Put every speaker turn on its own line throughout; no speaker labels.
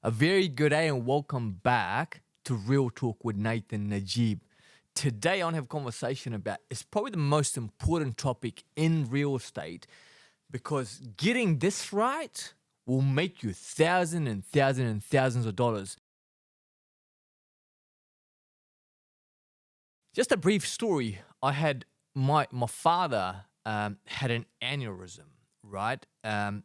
A very good day and welcome back to Real Talk with Nathan Najib. Today I want to have a conversation about, it's probably the most important topic in real estate because getting this right will make you thousands and thousands and thousands of dollars. Just a brief story. I had my father had an aneurysm, right? And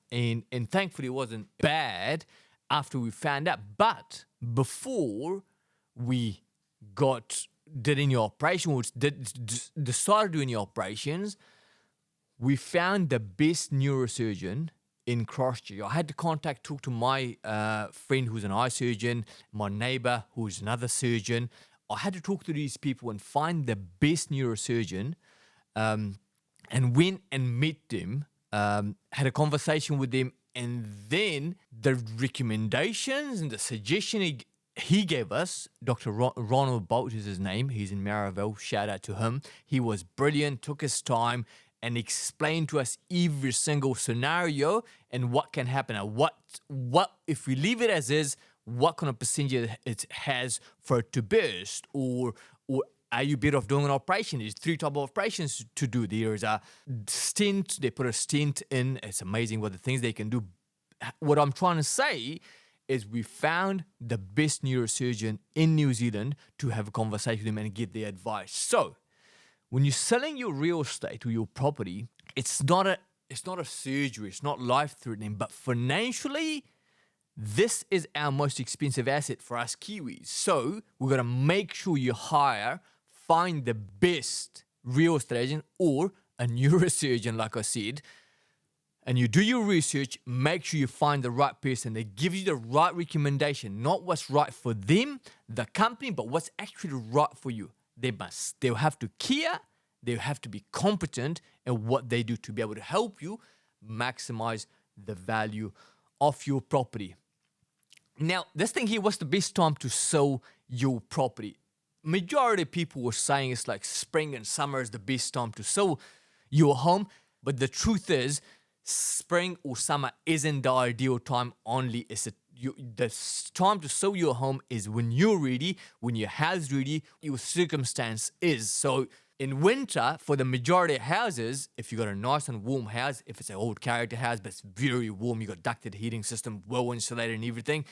thankfully it wasn't bad after we found out. But before we did any operation, or decided doing any operations, we found the best neurosurgeon in Christchurch. I had to talk to my friend who's an eye surgeon, my neighbor who's another surgeon. I had to talk to these people and find the best neurosurgeon, and went and met them, had a conversation with them, and then the recommendations and the suggestion he gave us, Dr. Ronald Bolt is his name, he's in Maryville, shout out to him. He was brilliant, took his time, and explained to us every single scenario and what can happen. And what if we leave it as is, what kind of percentage it has for it to burst, or are you better off doing an operation? There's 3 types of operations to do. There's a stent, they put a stent in. It's amazing what the things they can do. What I'm trying to say is we found the best neurosurgeon in New Zealand to have a conversation with him and get their advice. So when you're selling your real estate or your property, it's not a surgery, it's not life-threatening, but financially, this is our most expensive asset for us Kiwis. So we've got to make sure you find the best real estate agent or a neurosurgeon, like I said, and you do your research, make sure you find the right person. They give you the right recommendation, not what's right for them, the company, but what's actually right for you. They'll have to care, they'll have to be competent in what they do to be able to help you maximize the value of your property. Now, this thing here, what's the best time to sell your property? Majority of people were saying it's like spring and summer is the best time to sell your home. But the truth is, spring or summer isn't the ideal time only. The time to sell your home is when you're ready, when your house is ready, your circumstance is. So in winter, for the majority of houses, if you got a nice and warm house, if it's an old character house, but it's very warm, you got ducted heating system, well insulated and everything,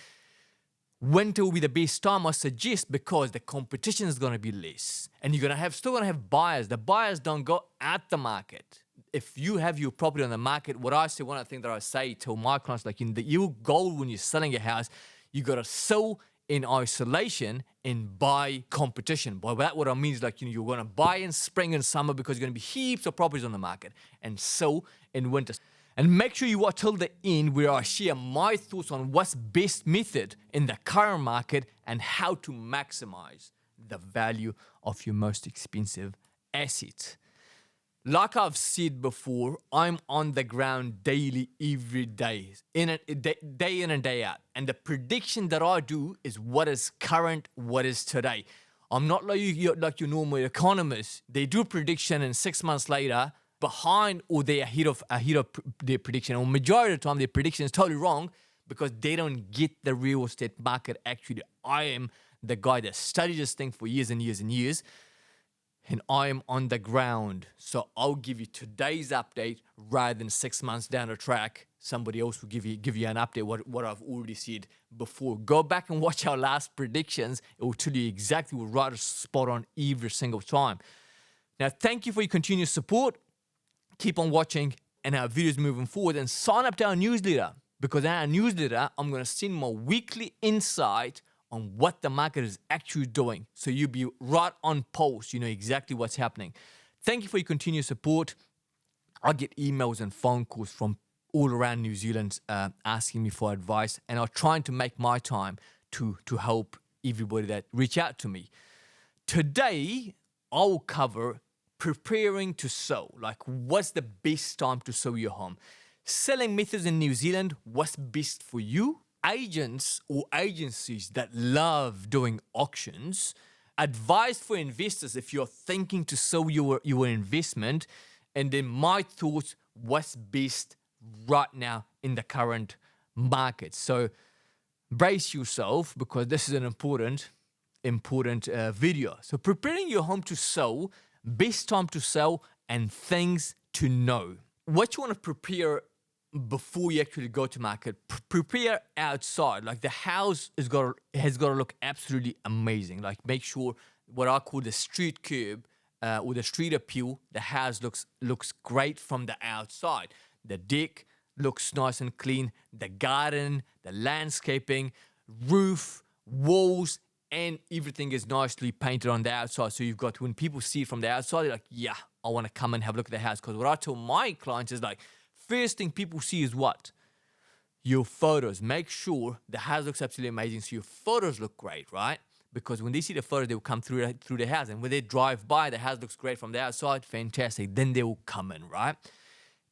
winter will be the best time, I suggest, because the competition is going to be less. And you're still going to have buyers. The buyers don't go at the market. If you have your property on the market, one of the things that I say to my clients, like your goal when you're selling a house, you got to sell in isolation and buy competition. By that, what I mean is you're going to buy in spring and summer because there's going to be heaps of properties on the market, and sell in winter. And make sure you watch till the end where I share my thoughts on what's best method in the current market and how to maximize the value of your most expensive asset. Like I've said before, I'm on the ground daily, every day, day in and day out. And the prediction that I do is what is current, what is today. I'm not like your normal economist. They do prediction and 6 months later, behind or they're ahead of their prediction. Or majority of the time, their prediction is totally wrong because they don't get the real estate market actually. I am the guy that studied this thing for years and years and years, and I am on the ground. So I'll give you today's update rather than 6 months down the track. Somebody else will give you an update what I've already said before. Go back and watch our last predictions. It will tell you exactly what right spot on every single time. Now, thank you for your continued support. Keep on watching and our videos moving forward, and sign up to our newsletter, because in our newsletter, I'm going to send my weekly insight on what the market is actually doing. So you'll be right on pulse. You know exactly what's happening. Thank you for your continued support. I get emails and phone calls from all around New Zealand asking me for advice, and I'm trying to make my time to help everybody that reach out to me. Today, I will cover preparing to sell. Like, what's the best time to sell your home? Selling methods in New Zealand, what's best for you? Agents or agencies that love doing auctions, advice for investors if you're thinking to sell your investment, and then my thoughts, what's best right now in the current market. So brace yourself because this is an important video. So preparing your home to sell, best time to sell, and things to know. What you want to prepare before you actually go to market, prepare outside. Like the house has got to look absolutely amazing. Like make sure what I call the street curb or the street appeal, the house looks great from the outside. The deck looks nice and clean. The garden, the landscaping, roof, walls, and everything is nicely painted on the outside. So you've got, when people see it from the outside, they're like, yeah, I want to come and have a look at the house. Because what I tell my clients is like, first thing people see is what? Your photos. Make sure the house looks absolutely amazing so your photos look great, right? Because when they see the photos, they will come through the house. And when they drive by, the house looks great from the outside, fantastic. Then they will come in, right?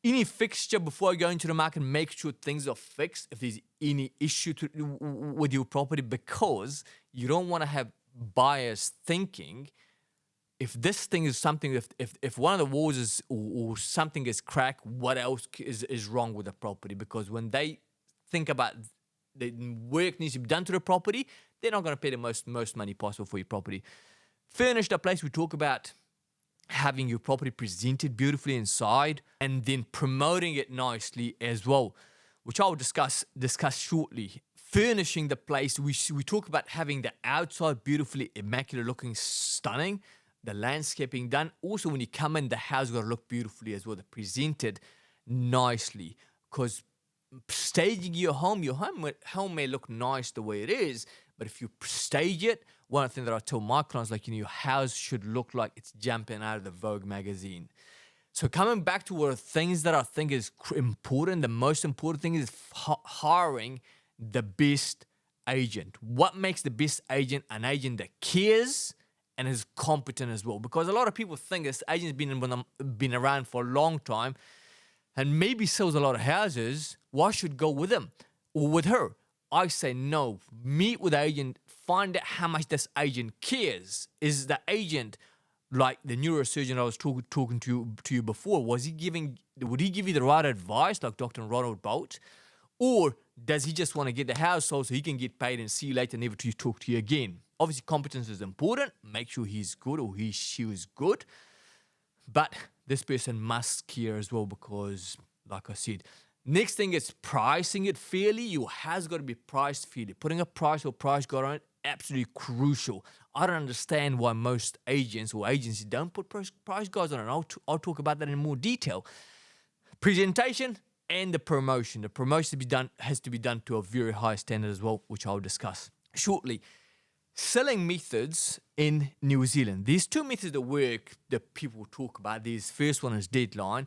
Any fixture before you go into the market, make sure things are fixed if there's any issue with your property, because you don't want to have buyers thinking if this thing is something, if one of the walls is or something is cracked, what else is wrong with the property? Because when they think about the work needs to be done to the property, they're not going to pay the most money possible for your property. Furnish the place. We talk about having your property presented beautifully inside and then promoting it nicely as well, which I'll discuss shortly. Furnishing the place, we talk about having the outside beautifully immaculate looking, stunning, the landscaping done. Also, when you come in, the house got to look beautifully as well, presented nicely, because staging your home may look nice the way it is, but if you stage it, one of the things that I tell my clients, like, your house should look like it's jumping out of the Vogue magazine. So coming back to what things that I think is important, the most important thing is hiring the best agent. What makes the best agent an agent that cares and is competent as well? Because a lot of people think this agent's been around for a long time and maybe sells a lot of houses. Why should go with him or with her? I say no. Meet with the agent. Find out how much this agent cares. Is the agent like the neurosurgeon I was talking to you before? Would he give you the right advice, like Dr. Ronald Bolt? Or does he just want to get the house sold so he can get paid and see you later, never to talk to you again? Obviously, competence is important. Make sure he's good or she is good. But this person must care as well, because, like I said, next thing is pricing it fairly. Your house got to be priced fairly. Putting a price or price guide on it, absolutely crucial. I don't understand why most agents or agencies don't put price guides on it. I'll talk about that in more detail. Presentation and the promotion. The promotion has to be done to a very high standard as well, which I'll discuss shortly. Selling methods in New Zealand. There's two methods of work that people talk about. This first one is deadline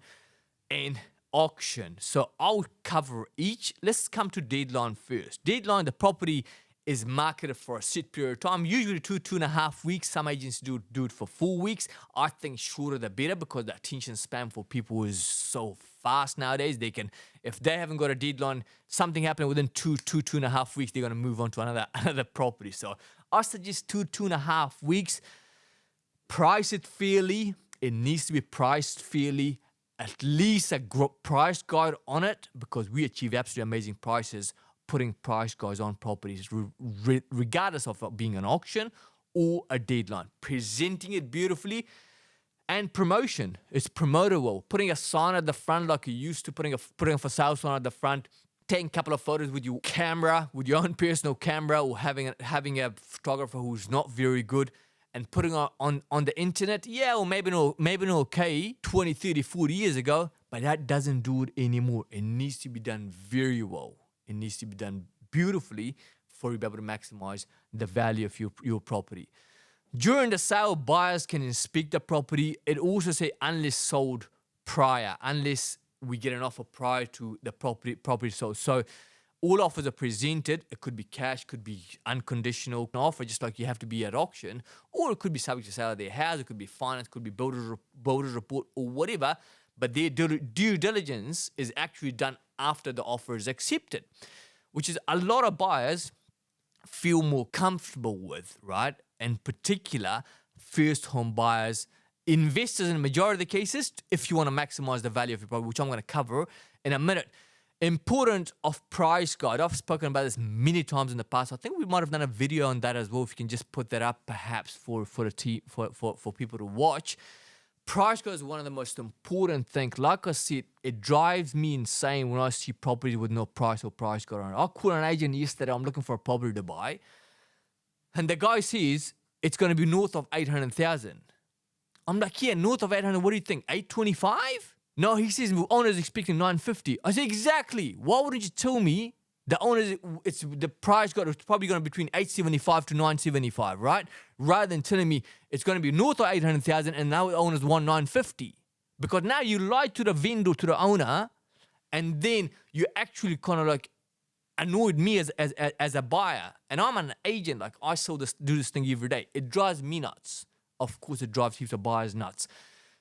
and auction. So I'll cover each. Let's come to deadline first. Deadline, the property is marketed for a set period of time, usually 2.5 weeks. Some agents do it for 4 weeks. I think shorter the better, because the attention span for people is so fast nowadays. They can, if they haven't got a deadline, something happening within 2.5 weeks, they're going to move on to another property. So I suggest 2.5 weeks. Price it fairly. It needs to be priced fairly. At least a price guide on it, because we achieve absolutely amazing prices putting price guides on properties, regardless of it being an auction or a deadline. Presenting it beautifully. And promotion. It's promotable. Putting a sign at the front like you used to, putting a for sale sign at the front, taking a couple of photos with your camera, with your own personal camera, or having a photographer who's not very good, and putting on the internet. Yeah, or maybe not okay 20, 30, 40 years ago, but that doesn't do it anymore. It needs to be done very well. It needs to be done beautifully for you to be able to maximize the value of your property. During the sale, buyers can inspect the property. It also says unless sold prior, unless we get an offer prior to the property sold. So all offers are presented. It could be cash, could be unconditional offer, just like you have to be at auction, or it could be subject to sale of their house. It could be finance, could be builder's report, or whatever. But their due diligence is actually done after the offer is accepted, which is a lot of buyers feel more comfortable with, right? In particular, first home buyers, investors in the majority of the cases, if you want to maximize the value of your property, which I'm going to cover in a minute. Importance of price guide. I've spoken about this many times in the past. I think we might have done a video on that as well. If you can just put that up, perhaps for people to watch. Price guide is one of the most important things. Like I said, it drives me insane when I see properties with no price or price guide on it. I called an agent yesterday. I'm looking for a property to buy, and the guy says it's going to be north of 800,000. I'm like, yeah, north of 800. What do you think? 825? No, he says the owner's expecting 950. I say, exactly. Why wouldn't you tell me the owner's, it's the price got it's probably going to be between 875 to 975, right? Rather than telling me it's going to be north of 800,000 and now the owner's 950. Because now you lied to the vendor, to the owner, and then you actually kind of like annoyed me as a buyer. And I'm an agent. Like, I do this thing every day. It drives me nuts. Of course, it drives heaps of buyers nuts.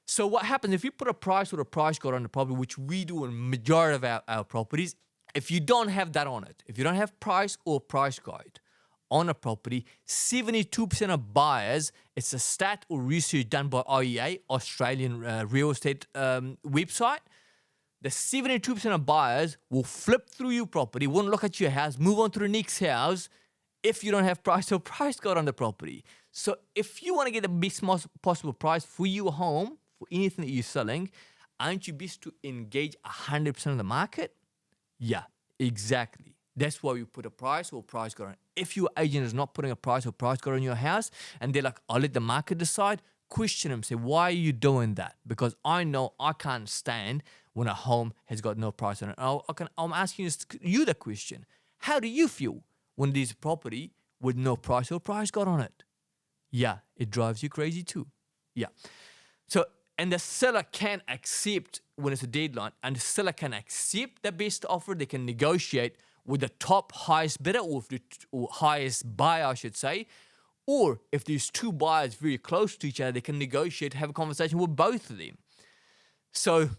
So what happens if you put a price or a price guide on the property, which we do in majority of our properties, if you don't have that on it, if you don't have price or price guide on a property, 72% of buyers, it's a stat or research done by IEA, Australian real estate website, the 72% of buyers will flip through your property, won't look at your house, move on to the next house if you don't have price or price guide on the property. So if you want to get the best possible price for your home, for anything that you're selling, aren't you best to engage 100% of the market? Yeah, exactly. That's why we put a price or price guide on. If your agent is not putting a price or price guide on your house and they're like, I'll let the market decide, question them, say, why are you doing that? Because I know I can't stand when a home has got no price on it. I'm asking you the question. How do you feel when there's a property with no price or price guide on it? Yeah, it drives you crazy too. Yeah. So, and the seller can accept when it's a deadline, and the seller can accept the best offer. They can negotiate with the top highest bidder or highest buyer, I should say. Or if there's two buyers very close to each other, they can negotiate, have a conversation with both of them. So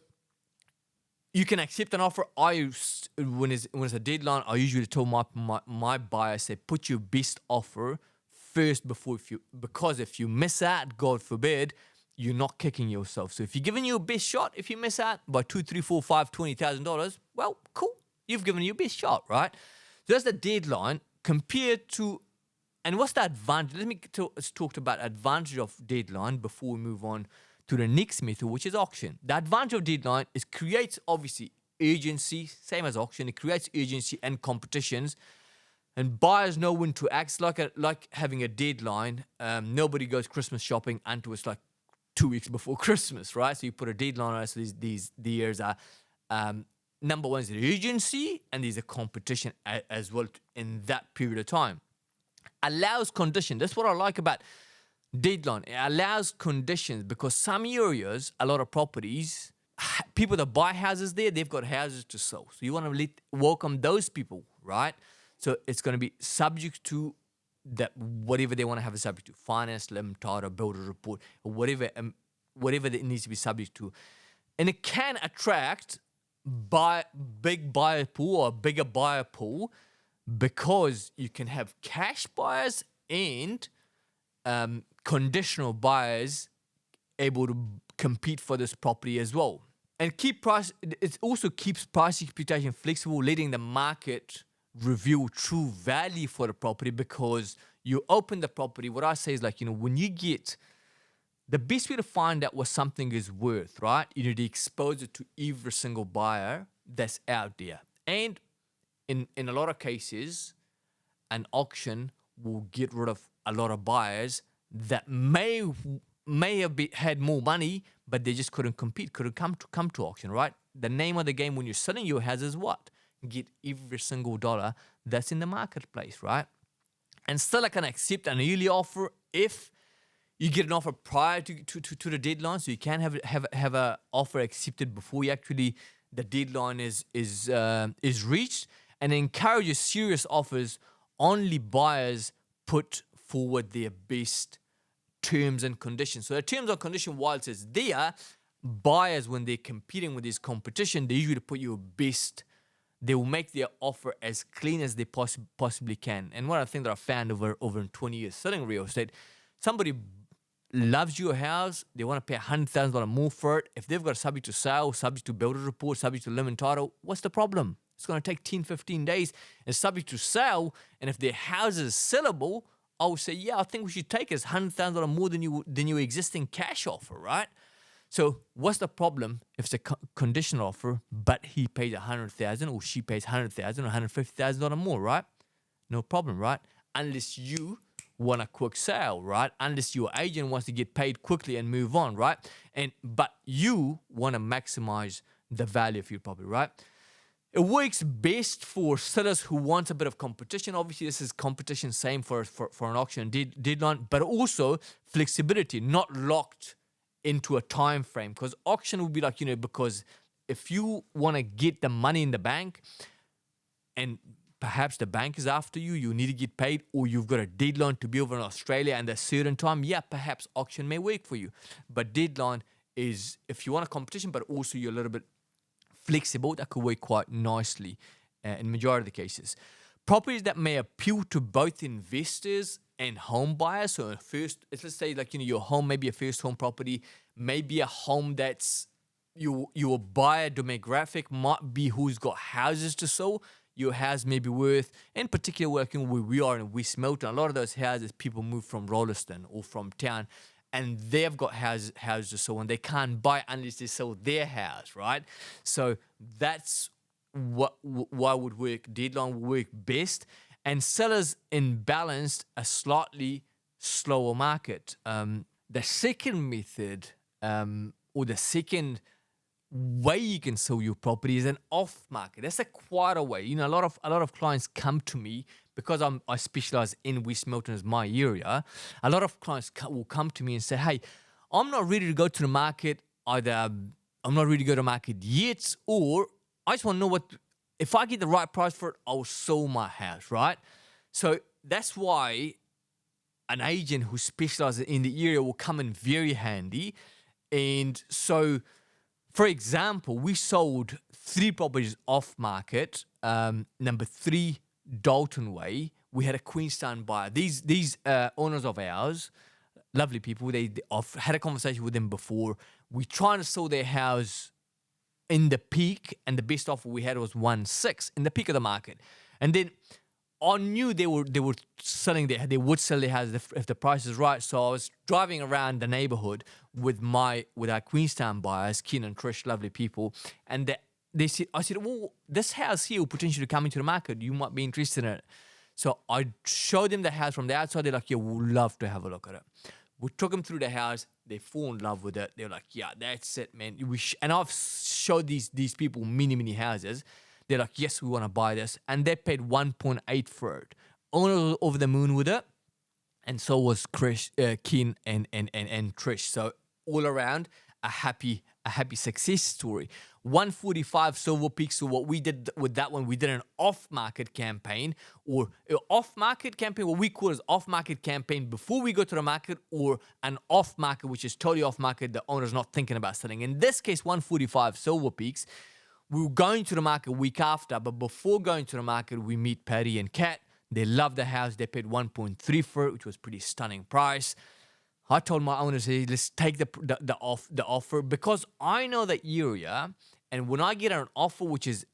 you can accept an offer. When it's a deadline, I usually tell my buyer, say, put your best offer first because if you miss out, God forbid, you're not kicking yourself. So if you're giving your best shot, if you miss out by $2,000, $3,000, $4,000, $5,000, $20,000, well, cool. You've given your best shot, right? So that's the deadline compared to, and what's the advantage? Let's talk about advantage of deadline before we move on to the next method, which is auction. The advantage of deadline is creates obviously urgency, same as auction. It creates urgency and competitions. And buyers know when to act. It's like having a deadline. Nobody goes Christmas shopping until it's like 2 weeks before Christmas, right? So you put a deadline on it. So there's number one is the urgency, and there's a competition as well in that period of time. Allows condition. That's what I like about deadline. It allows conditions because some areas, a lot of properties, people that buy houses there, they've got houses to sell. So you want to welcome those people, right? So it's going to be subject to that, whatever they want to have a subject to, finance, limb, title, builder report, or whatever that needs to be subject to. And it can attract big buyer pool or bigger buyer pool because you can have cash buyers and conditional buyers able to compete for this property as well. And it also keeps price expectation flexible, letting the market reveal true value for the property because you open the property. What I say is when you get the best way to find out what something is worth, right? You need to expose it to every single buyer that's out there. And in a lot of cases, an auction will get rid of a lot of buyers that may have had more money, but they just couldn't compete, couldn't come to auction, right? The name of the game when you're selling your house is what? Get every single dollar that's in the marketplace, right? And seller can accept an early offer if you get an offer prior to the deadline, so you can have a offer accepted before the deadline is reached, and encourages serious offers. Only buyers put forward their best terms and conditions. So the terms and conditions, while it says there, buyers, when they're competing with this competition, they usually put your best. They will make their offer as clean as they possibly can. And one of the things that I found over 20 years selling real estate, somebody loves your house, they want to pay $100,000 more for it. If they've got a subject to sale, subject to builder report, subject to limit title, what's the problem? It's going to take 10, 15 days and subject to sale. And if their house is sellable, I would say, yeah, I think we should take it. It's $100,000 more than your existing cash offer, right? So what's the problem if it's a conditional offer, but he pays $100,000 or she pays $100,000 or $150,000 more, right? No problem, right? Unless you want a quick sale, right? Unless your agent wants to get paid quickly and move on, right? But you want to maximize the value of your property, right? It works best for sellers who want a bit of competition. Obviously, this is competition, same for an auction deadline, but also flexibility, not locked into a time frame. Because auction would be like, because if you want to get the money in the bank and perhaps the bank is after you, you need to get paid, or you've got a deadline to be over in Australia and a certain time, yeah, perhaps auction may work for you. But deadline is if you want a competition, but also you're a little bit flexible, that could work quite nicely in majority of the cases. Properties that may appeal to both investors and home buyers. So first, let's say like, your home may be a first home property, maybe a home that's your buyer demographic might be who's got houses to sell. Your house may be worth, in particular working where we are in West Milton, a lot of those houses, people move from Rolleston or from town, and they've got houses to sell, and they can't buy unless they sell their house, right? So that's why would work. Deadline would work best. And sellers in balanced, a slightly slower market. The second method, or the second way you can sell your property is an off market. That's a quieter way. A lot of clients come to me because I specialize in West Milton as my area. A lot of clients will come to me and say, hey, I'm not ready to go to the market. Either I'm not ready to go to the market yet, or I just want to know if I get the right price for it, I'll sell my house, right? So that's why an agent who specializes in the area will come in very handy. And so, for example, we sold 3 properties off market. Number 3, Dalton Way. We had a Queenstown buyer. These owners of ours, lovely people. I've had a conversation with them before. We're trying to sell their house in the peak, and the best offer we had was 1.6 in the peak of the market. And then I knew they were selling they would sell their house if the price is right. So I was driving around the neighborhood with our Queenstown buyers, Ken and Trish, lovely people, and I said, well, this house here will potentially come into the market. You might be interested in it. So I showed them the house from the outside. They're like, yeah, we'd love to have a look at it. We took them through the house. They fall in love with it. They're like, yeah, that's it, man. And I've showed these people many houses. They're like, yes, we want to buy this. And they paid 1.8 for it. Owner was over the moon with it. And so was Ken and Trish. So all around, a happy success story. 145 Silver Peak. So what we did with that one, we did an off-market campaign, or off-market campaign. What we call is off-market campaign before we go to the market, or an off-market, which is totally off-market. The owner's not thinking about selling. In this case, 145 Silver Peaks. We were going to the market week after, but before going to the market, we meet Patty and Kat. They love the house. They paid 1.3 for it, which was pretty stunning price. I told my owners, hey, let's take the offer, because I know the area, and when I get an offer which is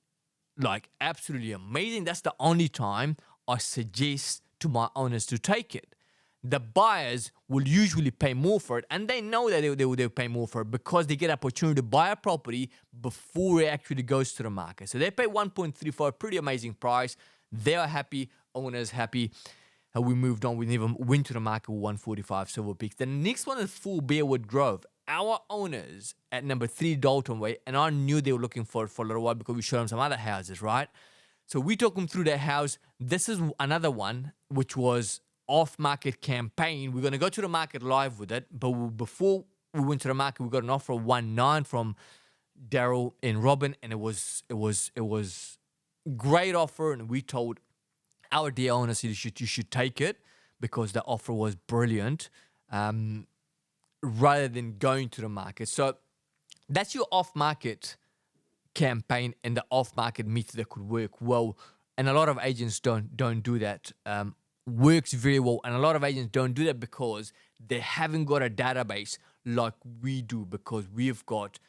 like absolutely amazing, that's the only time I suggest to my owners to take it. The buyers will usually pay more for it, and they know that they'll pay more for it because they get an opportunity to buy a property before it actually goes to the market. So they pay 1.3 for a pretty amazing price. They are happy, owners happy. We moved on. We never went to the market with 145 Silver Peaks. The next one is Full Bearwood Grove. Our owners at number 3 Dalton Way, and I knew they were looking for it for a little while because we showed them some other houses, right? So we took them through their house. This is another one which was off-market campaign. We're going to go to the market live with it, but before we went to the market, we got an offer of 1.9 from Daryl and Robin, and it was great offer, and we told our dear owners, you should take it because the offer was brilliant, rather than going to the market. So that's your off-market campaign and the off-market method that could work well. And a lot of agents don't do that. Works very well, and a lot of agents don't do that because they haven't got a database like we do, because we've got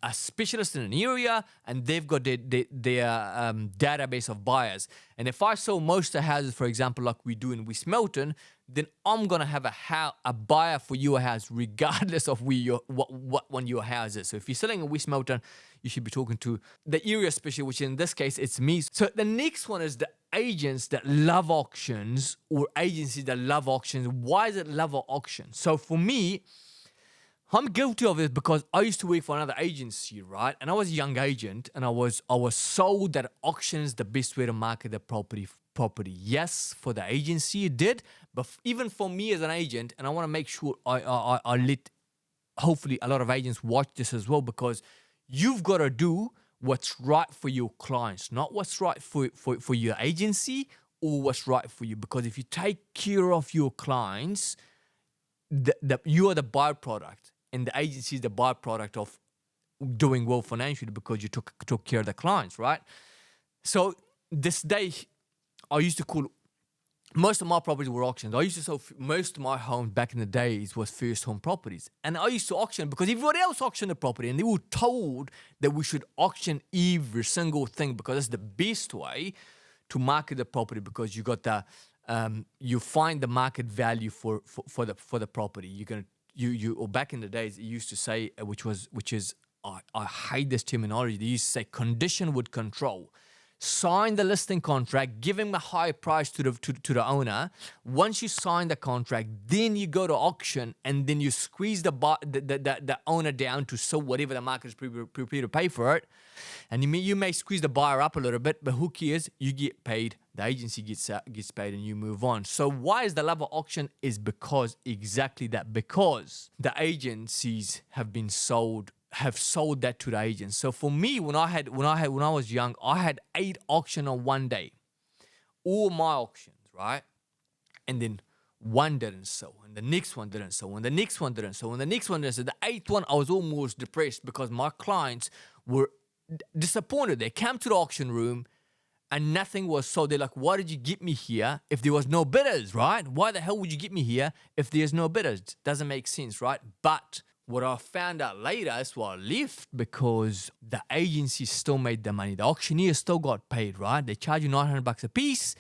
a specialist in an area, and they've got their database of buyers. And if I sell most of the houses, for example, like we do in West Melton, then I'm gonna have a buyer for your house, regardless of where what one your house is. So if you're selling in West Melton, you should be talking to the area specialist, which in this case it's me. So the next one is the agents that love auctions, or agencies that love auctions. Why is it love auctions? So for me, I'm guilty of it because I used to work for another agency, right? And I was a young agent, and I was sold that auction is the best way to market the property. Yes, for the agency it did, but even for me as an agent, and I want to make sure I let hopefully a lot of agents watch this as well, because you've got to do what's right for your clients, not what's right for your agency or what's right for you. Because if you take care of your clients, you are the byproduct, and the agency is the byproduct of doing well financially because you took care of the clients, right? So this day, I used to call most of my properties were auctions. I used to sell most of my homes back in the days was first home properties, and I used to auction because everybody else auctioned the property, and they were told that we should auction every single thing because it's the best way to market the property, because you got the you find the market value for the property. Or back in the days, it used to say, which is I hate this terminology. They used to say condition with control. Sign the listing contract, give him a high price to the owner. Once you sign the contract, then you go to auction, and then you squeeze the owner down to sell whatever the market is prepared to pay for it. And you may squeeze the buyer up a little bit, but who cares? You get paid, the agency gets paid, and you move on. So why is the love of auction? Is because exactly that, because the agencies have sold that to the agents. So for me, when I was young, I had 8 auctions on one day, all my auctions, right? And then one didn't sell, and the next one didn't sell, and the next one didn't sell, and the next one didn't sell. The 8th one, I was almost depressed because my clients were disappointed. They came to the auction room and nothing was sold. They're like, why did you get me here if there was no bidders, right? Why the hell would you get me here if there's no bidders? Doesn't make sense, right? But what I found out later is why I left, because the agency still made the money. The auctioneer still got paid, right? They charge you $900 a piece.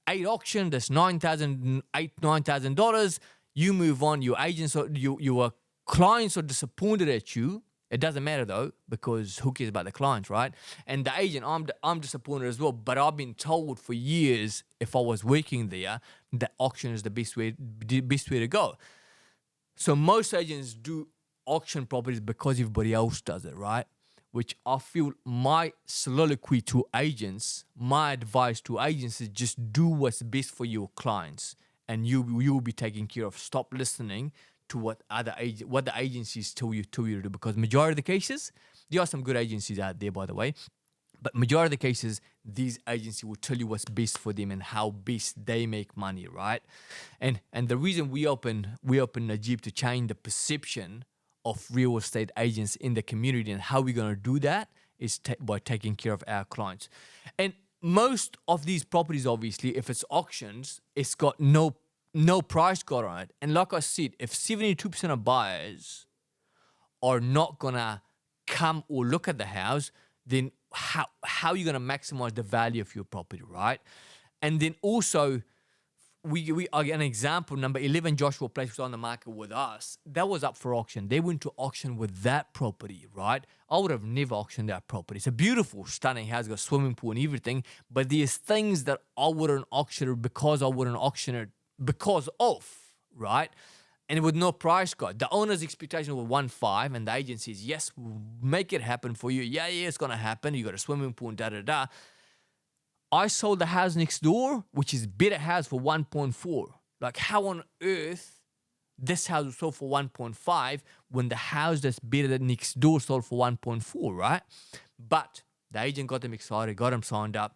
8 auctions, that's $9,000. You move on. Your agents, your clients are disappointed at you. It doesn't matter though, because who cares about the clients, right? And the agent, I'm disappointed as well. But I've been told for years, if I was working there, that auction is the best way to go. So most agents do auction properties because everybody else does it, right? Which I feel my soliloquy to agents, my advice to agents is just do what's best for your clients, and you will be taken care of. Stop listening to what the agencies tell you to do, because majority of the cases, there are some good agencies out there, by the way, but majority of the cases, these agencies will tell you what's best for them and how best they make money, right? And the reason we open Najib to change the perception of real estate agents in the community, and how we're going to do that is by taking care of our clients. And most of these properties, obviously, if it's auctions, it's got no price guide on it. And like I said, if 72% of buyers are not going to come or look at the house, then how are you going to maximize the value of your property, right? And then also, we an example, number 11 Joshua Place was on the market with us. That was up for auction. They went to auction with that property, right? I would have never auctioned that property. It's a beautiful, stunning house, got a swimming pool and everything, but there's things that I wouldn't auction it because because of, right? And with no price guide. The owner's expectation was 1.5, and the agent says, yes, we'll make it happen for you. Yeah, it's going to happen. You got a swimming pool and da-da-da. I sold the house next door, which is better house, for 1.4. Like, how on earth this house was sold for 1.5 when the house that's better than next door sold for 1.4, right? But the agent got them excited, got them signed up,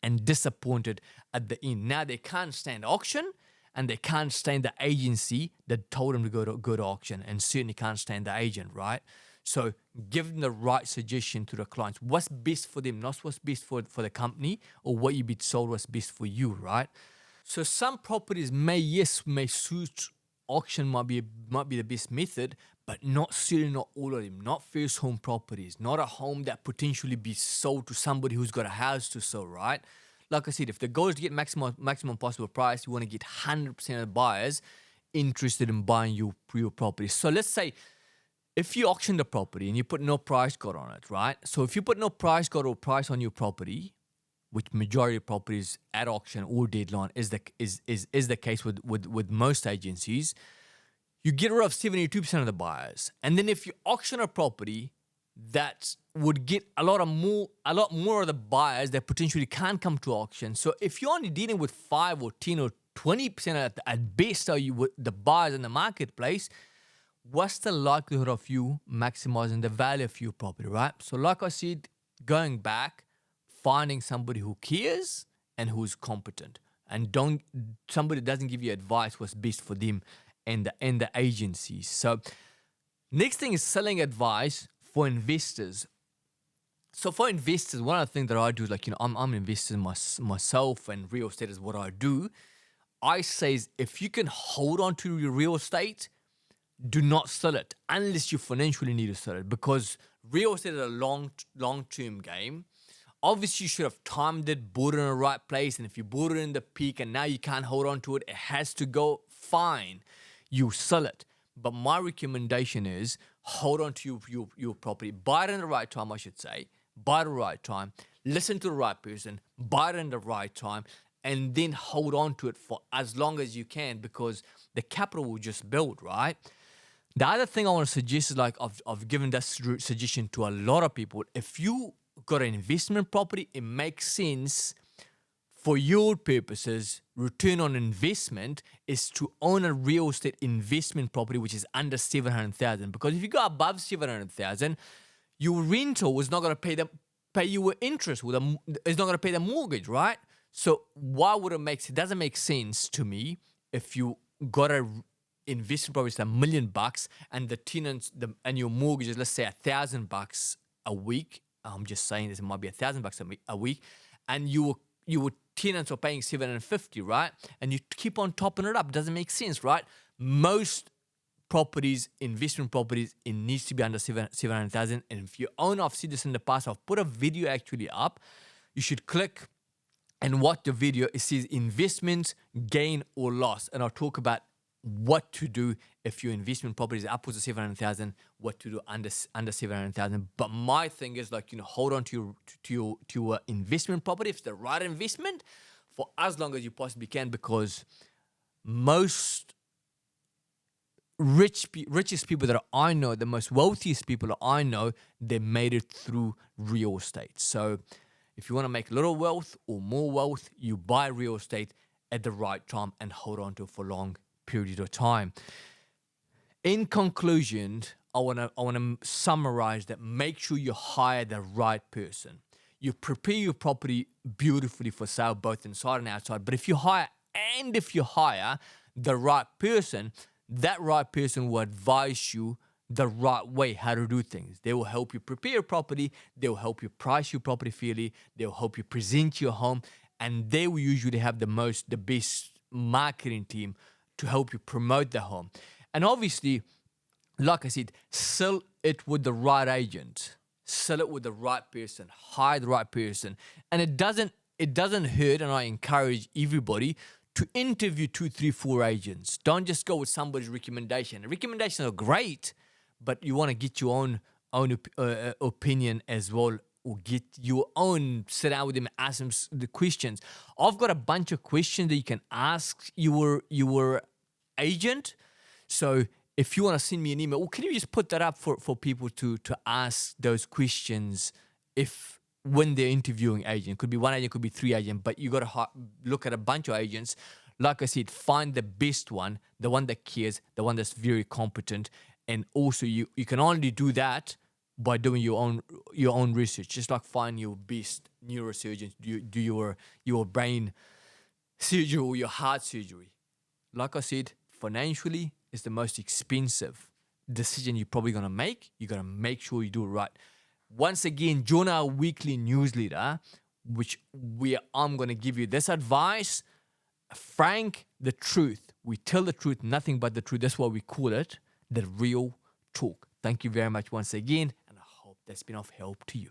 and disappointed at the end. Now they can't stand auction, and they can't stand the agency that told them to go to auction, and certainly can't stand the agent, right? So give them the right suggestion to the clients. What's best for them, not what's best for the company, or what you be sold what's best for you, right? So some properties may suit auction, might be the best method, but not certainly not all of them, not first home properties, not a home that potentially be sold to somebody who's got a house to sell, right? Like I said, if the goal is to get maximum possible price, you want to get 100% of the buyers interested in buying your property. So let's say if you auction the property and you put no price guide on it, right? So if you put no price guide or price on your property, which majority of properties at auction or deadline is the case with most agencies, you get rid of 72% of the buyers. And then if you auction a property, that would get a lot more of the buyers that potentially can't come to auction. So if you're only dealing with 5 or 10 or 20% at best are you with the buyers in the marketplace, what's the likelihood of you maximizing the value of your property, right? So like I said, going back, finding somebody who cares and who's competent, and somebody doesn't give you advice what's best for them and the agencies. So next thing is selling advice for investors. So for investors, one of the things that I do is I'm an investor myself, and real estate is what I do. I say is if you can hold on to your real estate, do not sell it unless you financially need to sell it, because real estate is a long-term game. Obviously, you should have timed it, bought it in the right place, and if you bought it in the peak and now you can't hold on to it, it has to go, fine, you sell it. But my recommendation is hold on to your property, buy it in the right time, I should say, buy it at the right time, listen to the right person, buy it in the right time, and then hold on to it for as long as you can, because the capital will just build, right? The other thing I want to suggest is I've given that suggestion to a lot of people. If you got an investment property, it makes sense for your purposes. Return on investment is to own a real estate investment property which is under 700,000, because if you go above 700,000, your rental is not going to pay you interest. It's not going to pay the mortgage, right? So why would it doesn't make sense to me if you got a investment property that's $1 million and the tenants and your mortgage is, let's say, $1,000 a week. I'm just saying this, it might be $1,000 a week, and your tenants are paying 750, right? And you keep on topping it up. Doesn't make sense, right? Most properties, investment properties, it needs to be under 700,000. And if you own, I've seen this in the past. I've put a video actually up. You should click and watch the video. It says investments, gain or loss, and I'll talk about what to do if your investment property is upwards of 700,000, what to do under 700,000. But my thing is hold on to your investment property if it's the right investment for as long as you possibly can, because most richest people that I know, the most wealthiest people that I know, they made it through real estate. So if you want to make a little wealth or more wealth, you buy real estate at the right time and hold on to it for long period of time. In conclusion, I want to summarize that. Make sure you hire the right person. You prepare your property beautifully for sale, both inside and outside. But if you hire the right person, that right person will advise you the right way how to do things. They will help you prepare your property. They will help you price your property fairly. They will help you present your home, and they will usually have the best marketing team to help you promote the home. And obviously, like I said, sell it with the right agent. Sell it with the right person. Hire the right person. And it doesn't hurt, and I encourage everybody to interview 2, 3, 4 agents. Don't just go with somebody's recommendation. Recommendations are great, but you want to get your own opinion as well, or get your own, sit down with them and ask them the questions. I've got a bunch of questions that you can ask your agent. So if you want to send me an email, or can you just put that up for people to ask those questions when they're interviewing agent? Could be one agent, could be 3 agents, but you got to look at a bunch of agents. Like I said, find the best one, the one that cares, the one that's very competent. And also you can only do that by doing your own research. Just like find your best neurosurgeon, do your brain surgery or your heart surgery. Like I said, financially, it's the most expensive decision you're probably going to make. You got to make sure you do it right. Once again, join our weekly newsletter, I'm going to give you this advice. Frank, the truth. We tell the truth, nothing but the truth. That's why we call it the real talk. Thank you very much once again, and I hope that's been of help to you.